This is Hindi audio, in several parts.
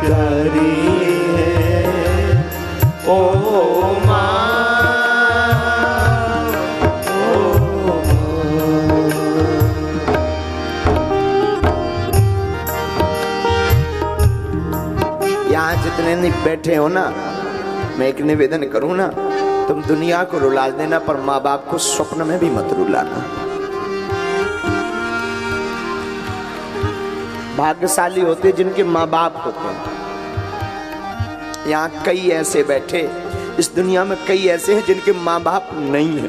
प्यारी है ओ माँ। यहाँ जितने नहीं बैठे हो ना, मैं एक निवेदन करूं ना, तुम दुनिया को रुला देना पर माँ बाप को स्वप्न में भी मत रुलाना। भाग्यशाली होते जिनके माँ बाप होते हैं। यहाँ कई ऐसे बैठे, इस दुनिया में कई ऐसे हैं जिनके माँ बाप नहीं है।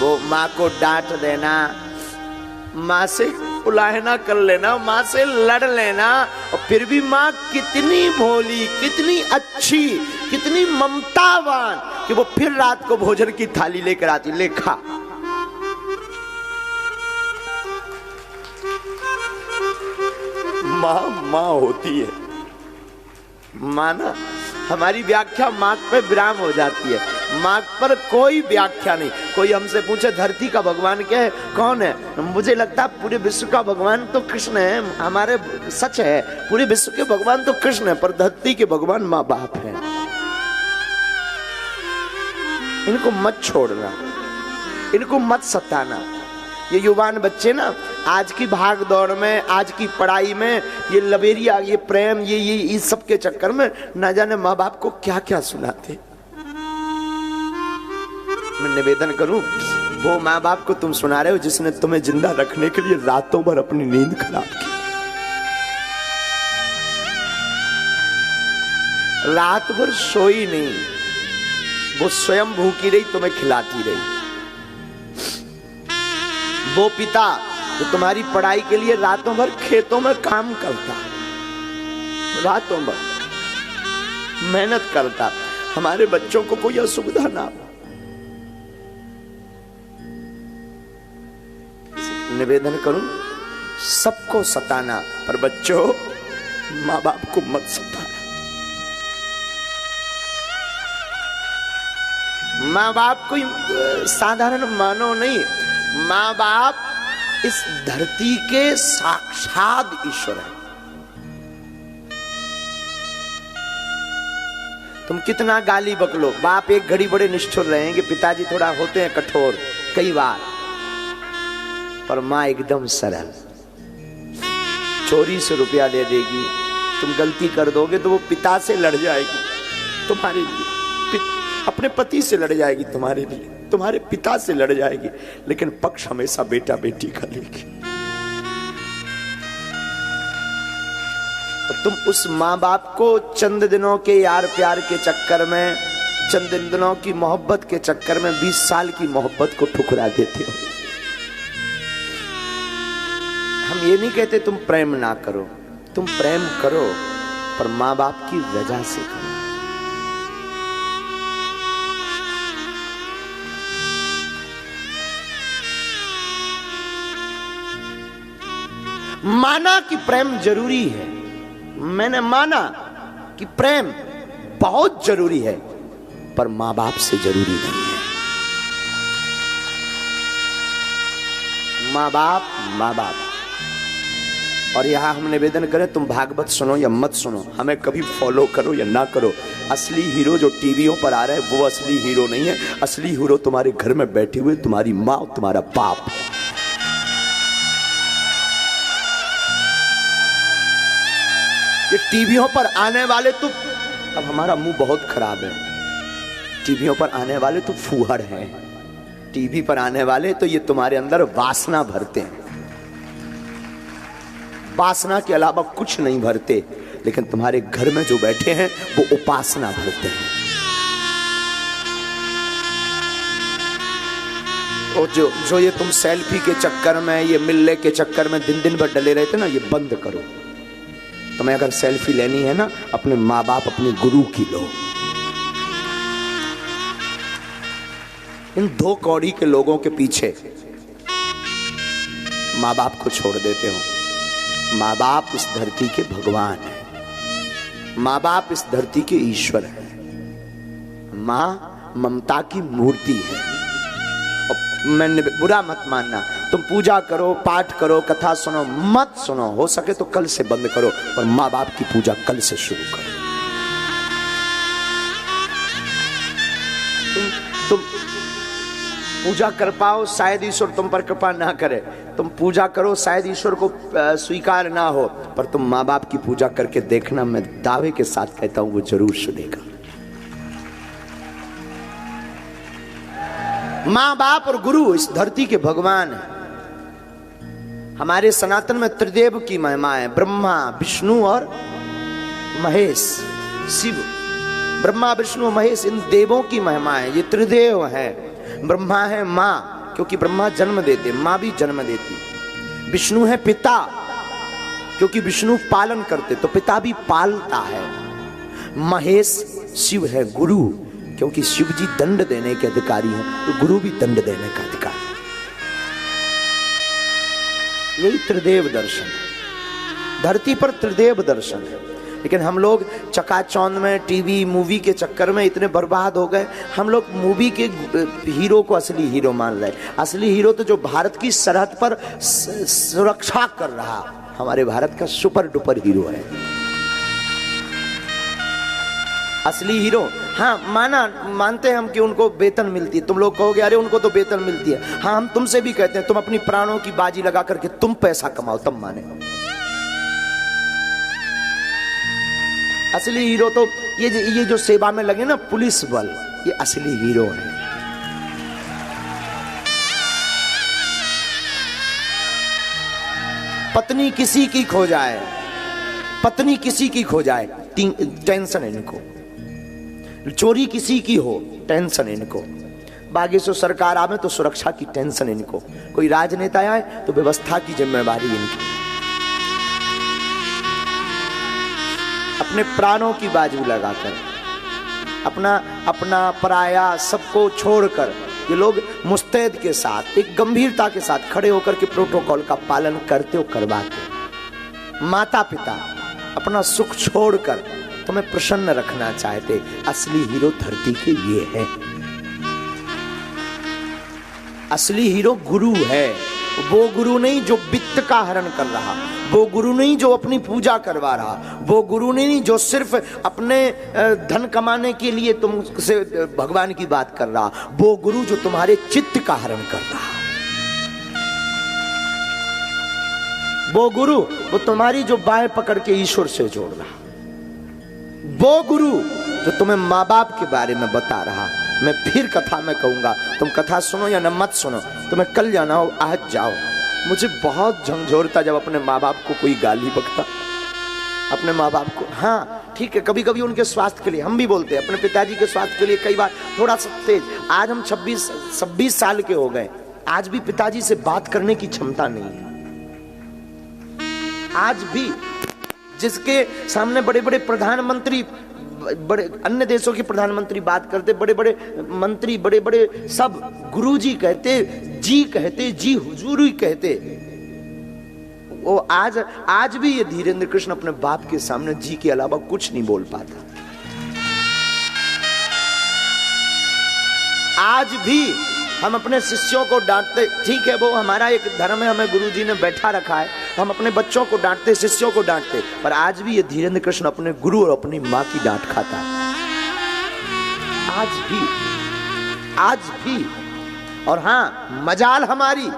वो माँ को डांट देना, माँ से उलाहना कर लेना, माँ से लड़ लेना, और फिर भी माँ कितनी भोली, कितनी अच्छी, कितनी ममतावान कि वो फिर रात को भोजन की थाली लेकर आती, ले खा। माँ माँ होती है। माँ ना, हमारी व्याख्या माँ पे विराम हो जाती है। माँ पर कोई व्याख्या नहीं। कोई हमसे पूछे धरती का भगवान क्या है, कौन है, मुझे लगता है पूरे विश्व का भगवान तो कृष्ण है। हमारे सच है, पूरे विश्व के भगवान तो कृष्ण है, पर धरती के भगवान माँ बाप है। इनको मत छोड़ना, इनको मत सताना। ये युवान बच्चे ना, आज की भाग दौड़ में, आज की पढ़ाई में, ये लबेरिया, ये प्रेम, ये इस सब के चक्कर में ना जाने माँ बाप को क्या क्या सुनाते। मैं निवेदन करूं, वो माँ बाप को तुम सुना रहे हो जिसने तुम्हें जिंदा रखने के लिए रातों भर अपनी नींद खराब की, रात भर सोई नहीं, वो स्वयं भूखी रही, तुम्हें खिलाती रही। वो पिता जो तुम्हारी पढ़ाई के लिए रातों भर खेतों में काम करता, रातों भर मेहनत करता, हमारे बच्चों को कोई असुविधा ना हो। निवेदन करूं, सबको सताना, पर बच्चों माँ बाप को मत सताना। माँ बाप कोई साधारण मानव नहीं, माँ बाप इस धरती के साक्षात ईश्वर है। तुम कितना गाली बकलो, बाप एक घड़ी बड़े निष्ठुर रहेंगे, पिताजी थोड़ा होते हैं कठोर कई बार, पर माँ एकदम सरल। चोरी से रुपया दे देगी, तुम गलती कर दोगे तो वो पिता से लड़ जाएगी तुम्हारे लिए, अपने पति से लड़ जाएगी तुम्हारे लिए, तुम्हारे पिता से लड़ जाएगी, लेकिन पक्ष हमेशा बेटा बेटी का लेगी। और तुम उस माँ बाप को चंद दिनों के यार प्यार के चक्कर में, चंद दिनों की मोहब्बत के चक्कर में 20 साल की मोहब्बत को ठुकरा देते हो। हम ये नहीं कहते तुम प्रेम ना करो, तुम प्रेम करो, पर माँ बाप की वजह से करो। माना कि प्रेम जरूरी है, मैंने माना कि प्रेम बहुत जरूरी है, पर माँ बाप से जरूरी नहीं है। माँ बाप। और यहां हम निवेदन करें, तुम भागवत सुनो या मत सुनो, हमें कभी फॉलो करो या ना करो, असली हीरो जो टीवियों पर आ रहा है वो असली हीरो नहीं है। असली हीरो तुम्हारे घर में बैठे हुए तुम्हारी माँ और तुम्हारा बाप है। ये टीवियों पर आने वाले तो, अब हमारा मुंह बहुत खराब है, टीवियों पर आने वाले तो फूहड़ हैं, टीवी पर आने वाले तो ये तुम्हारे अंदर वासना भरते हैं, वासना के अलावा कुछ नहीं भरते, लेकिन तुम्हारे घर में जो बैठे हैं वो उपासना भरते हैं। और जो ये तुम सेल्फी के चक्कर में, ये मिलने के चक्कर में दिन भर डले रहते ना, ये बंद करो। तुम्हें अगर सेल्फी लेनी है ना, अपने माँ बाप, अपने गुरु की लो। इन 2 कौड़ी के लोगों के पीछे माँ बाप को छोड़ देते हो। माँ बाप इस धरती के भगवान है, माँ बाप इस धरती के ईश्वर है, माँ ममता की मूर्ति है, मैंने बुरा मत मानना, तुम पूजा करो, पाठ करो, कथा सुनो, मत सुनो, हो सके तो कल से बंद करो, पर माँ बाप की पूजा कल से शुरू करो। तुम पूजा कर पाओ, शायद ईश्वर तुम पर कृपा ना करे, तुम पूजा करो, शायद ईश्वर को स्वीकार ना हो, पर तुम माँ बाप की पूजा करके देखना, मैं दावे के साथ कहता हूं वो जरूर सुनेगा। माँ बाप और गुरु इस धरती के भगवान है। हमारे सनातन में त्रिदेव की महिमा है, ब्रह्मा, विष्णु और महेश, शिव। ब्रह्मा, विष्णु, महेश, इन देवों की महिमा है। ये त्रिदेव है। ब्रह्मा है माँ, क्योंकि ब्रह्मा जन्म देते, माँ भी जन्म देती। विष्णु है पिता, क्योंकि विष्णु पालन करते, तो पिता भी पालता है। महेश शिव है गुरु, क्योंकि शिव जी दंड देने के अधिकारी हैं, तो गुरु भी दंड देने का अधिकारी। यही त्रिदेव दर्शन है, धरती पर त्रिदेव दर्शन है। लेकिन हम लोग चकाचौंध में, टीवी मूवी के चक्कर में इतने बर्बाद हो गए, हम लोग मूवी के हीरो को असली हीरो मान रहे। असली हीरो तो जो भारत की सरहद पर सुरक्षा कर रहा, हमारे भारत का सुपर डुपर हीरो है असली हीरो। हाँ, मानते हैं हम कि उनको वेतन मिलती है। तुम लोग कहोगे अरे उनको तो वेतन मिलती है। हाँ, हम तुमसे भी कहते हैं तुम अपनी प्राणों की बाजी लगा करके तुम पैसा कमाओ, तब माने। असली हीरो तो ये जो सेवा में लगे ना, पुलिस बल, ये असली हीरो है। पत्नी किसी की खो जाए, पत्नी किसी की खो जाए, टेंशन इनको। चोरी किसी की हो, टेंशन इनको। बागेश्वर सरकार आवे तो सुरक्षा की टेंशन इनको। कोई राजनेता आए तो व्यवस्था की जिम्मेवारी इनकी। अपने प्राणों की बाजू लगाकर, अपना पराया सबको छोड़कर ये लोग मुस्तैद के साथ, एक गंभीरता के साथ खड़े होकर के प्रोटोकॉल का पालन करते हो, करवाते। माता पिता अपना सुख छोड़कर तुम्हें प्रसन्न रखना चाहते। असली हीरो धरती के ये है। असली हीरो गुरु है। वो गुरु नहीं जो वित्त का हरण कर रहा, वो गुरु नहीं जो अपनी पूजा करवा रहा, वो गुरु नहीं जो सिर्फ अपने धन कमाने के लिए तुमसे भगवान की बात कर रहा, वो गुरु जो तुम्हारे चित्त का हरण कर रहा। वो गुरु वो तुम्हारी जो बाहें पकड़ के ईश्वर से जोड़ रहा। वो गुरु जो तुम्हें माँ बाप के बारे में बता रहा। मैं फिर कथा में कहूंगा, तुम कथा सुनो या न मत सुनो, तुम्हें कल जाना हो आज जाओ। मुझे बहुत झंझोरता जब अपने माँ बाप को कोई गाली बकता, अपने माँ बाप को। हाँ ठीक है, कभी कभी उनके स्वास्थ्य के लिए हम भी बोलते हैं, अपने पिताजी के स्वास्थ्य के लिए कई बार थोड़ा सा तेज। आज हम 26 साल के हो गए, आज भी पिताजी से बात करने की क्षमता नहीं है। आज भी जिसके सामने बड़े बड़े प्रधानमंत्री, बड़े अन्य देशों के प्रधानमंत्री बात करते, बड़े बड़े मंत्री, बड़े बड़े सब गुरुजी कहते, जी कहते, जी हुजूरी कहते, वो आज भी ये धीरेन्द्र कृष्ण अपने बाप के सामने जी के अलावा कुछ नहीं बोल पाता। आज भी हम अपने शिष्यों को डांटते, ठीक है वो हमारा एक धर्म है, हमें गुरुजी ने बैठा रखा है, हम अपने बच्चों को डांटते, शिष्यों को डांटते, पर आज भी ये धीरेन्द्र कृष्ण अपने गुरु और अपनी माँ की डांट खाता है। आज भी। और हाँ, मजाल हमारी,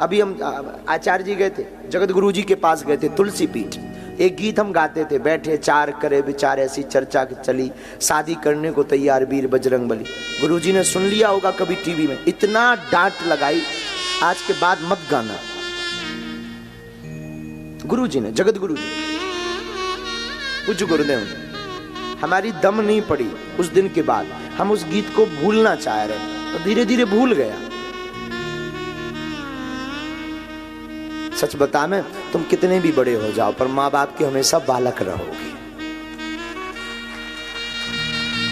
अभी हम आचार्य जी गए थे, जगत गुरु जी के पास गए थे, तुलसी पीठ। एक गीत हम गाते थे, बैठे चार करे विचार, ऐसी चर्चा चली, शादी करने को तैयार वीर बजरंग बली। गुरुजी ने सुन लिया होगा कभी टीवी में, इतना डांट लगाई, आज के बाद मत गाना। गुरुजी ने, जगत गुरु जी, पूज्य गुरुदेव ने, हमारी दम नहीं पड़ी उस दिन के बाद। हम उस गीत को भूलना चाह रहे, तो धीरे धीरे भूल गया। सच बता मैं, तुम कितने भी बड़े हो जाओ, पर माँ बाप के हमेशा बालक रहोगे।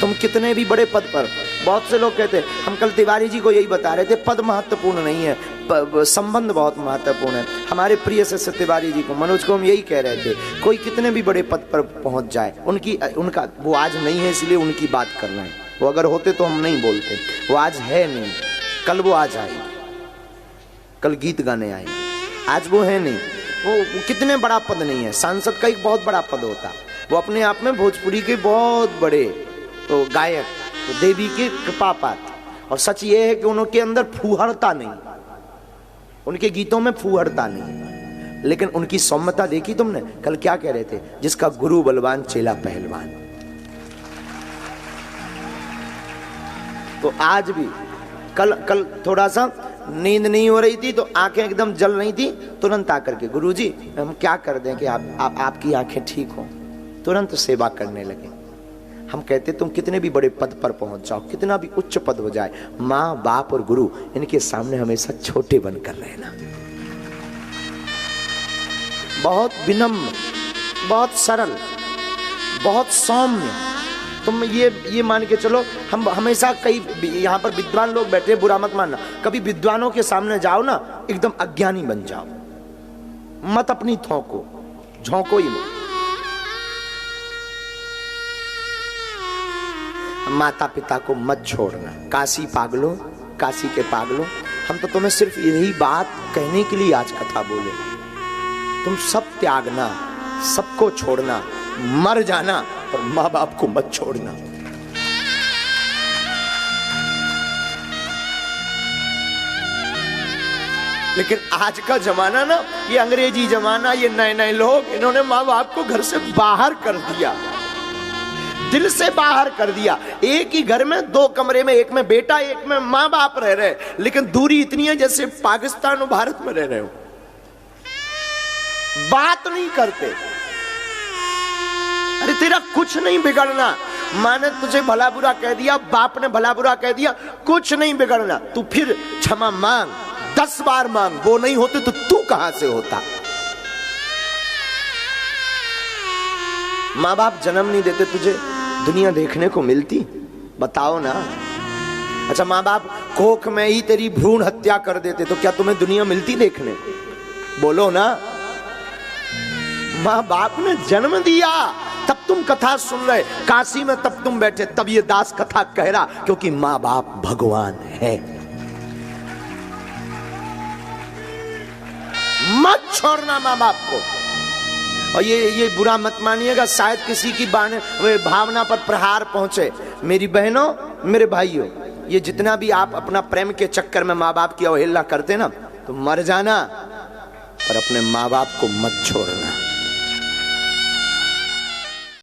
तुम कितने भी बड़े पद पर, बहुत से लोग कहते, हम कल तिवारी जी को यही बता रहे थे, पद महत्वपूर्ण नहीं है, संबंध बहुत महत्वपूर्ण है। हमारे प्रिय से तिवारी जी को, मनोज को हम यही कह रहे थे, कोई कितने भी बड़े पद पर पहुंच जाए, उनका वो आज नहीं है, इसलिए उनकी बात करना है। वो अगर होते तो हम नहीं बोलते, वो आज है नहीं, कल वो आ जाएंगे, कल गीत गाने आएंगे। आज वो है नहीं, वो कितने बड़ा पद नहीं है, सांसद का एक बहुत बड़ा पद होता, वो अपने आप में भोजपुरी के बहुत बड़े तो गायक, तो देवी के कृपा पात्र। और सच ये है कि उनके अंदर फूहड़ता नहीं, उनके गीतों में फूहड़ता नहीं, लेकिन उनकी सौम्यता देखी तुमने। कल क्या कह रहे थे, जिसका गुरु बलवान चेला पहलवान। तो आज भी कल थोड़ा सा नींद नहीं हो रही थी तो आंखें एकदम जल रही थी, तुरंत आकर के गुरुजी हम क्या कर दें कि आपकी आंखें ठीक हो, तुरंत सेवा करने लगे। हम कहते तुम कितने भी बड़े पद पर पहुंच जाओ, कितना भी उच्च पद हो जाए, माँ बाप और गुरु इनके सामने हमेशा छोटे बनकर रहना। बहुत विनम्र, बहुत सरल, बहुत सौम्य। तुम ये मान के चलो, हम हमेशा कई यहाँ पर विद्वान लोग बैठे, बुरा मत मानना, कभी विद्वानों के सामने जाओ ना एकदम अज्ञानी बन जाओ, मत अपनी थोको झोंको ही मत। माता पिता को मत छोड़ना। काशी पागलों, काशी के पागलों, हम तो तुम्हें सिर्फ यही बात कहने के लिए आज कथा बोले। तुम सब त्यागना, सबको छोड़ना, मर जाना, पर माँ बाप को मत छोड़ना। लेकिन आज का जमाना ना, ये अंग्रेजी जमाना, ये नए नए लोग, इन्होंने माँ बाप को घर से बाहर कर दिया, दिल से बाहर कर दिया। एक ही घर में 2 कमरे में, एक में बेटा एक में माँ बाप रह रहे, लेकिन दूरी इतनी है जैसे पाकिस्तान और भारत में रह रहे हो, बात नहीं करते। अरे तेरा कुछ नहीं बिगड़ना, माँ ने तुझे भला बुरा कह दिया, बाप ने भला बुरा कह दिया, कुछ नहीं बिगड़ना। तू फिर क्षमा मांग, 10 बार मांग, वो नहीं होते तो तू कहां से होता। माँ बाप जन्म नहीं देते, तुझे दुनिया देखने को मिलती? बताओ ना। अच्छा, माँ बाप कोख में ही तेरी भ्रूण हत्या कर देते तो क्या तुम्हें दुनिया मिलती देखने को? बोलो ना। माँ बाप ने जन्म दिया तब तुम कथा सुन रहे, काशी में तब तुम बैठे, तब ये दास कथा कह रहा, क्योंकि माँ बाप भगवान है। मत छोड़ना माँ बाप को। और ये बुरा मत मानिएगा, शायद किसी की भावना पर प्रहार पहुंचे। मेरी बहनों, मेरे भाइयों, ये जितना भी आप अपना प्रेम के चक्कर में माँ बाप की अवहेलना करते ना, तो मर जाना, पर अपने माँ बाप को मत छोड़ना।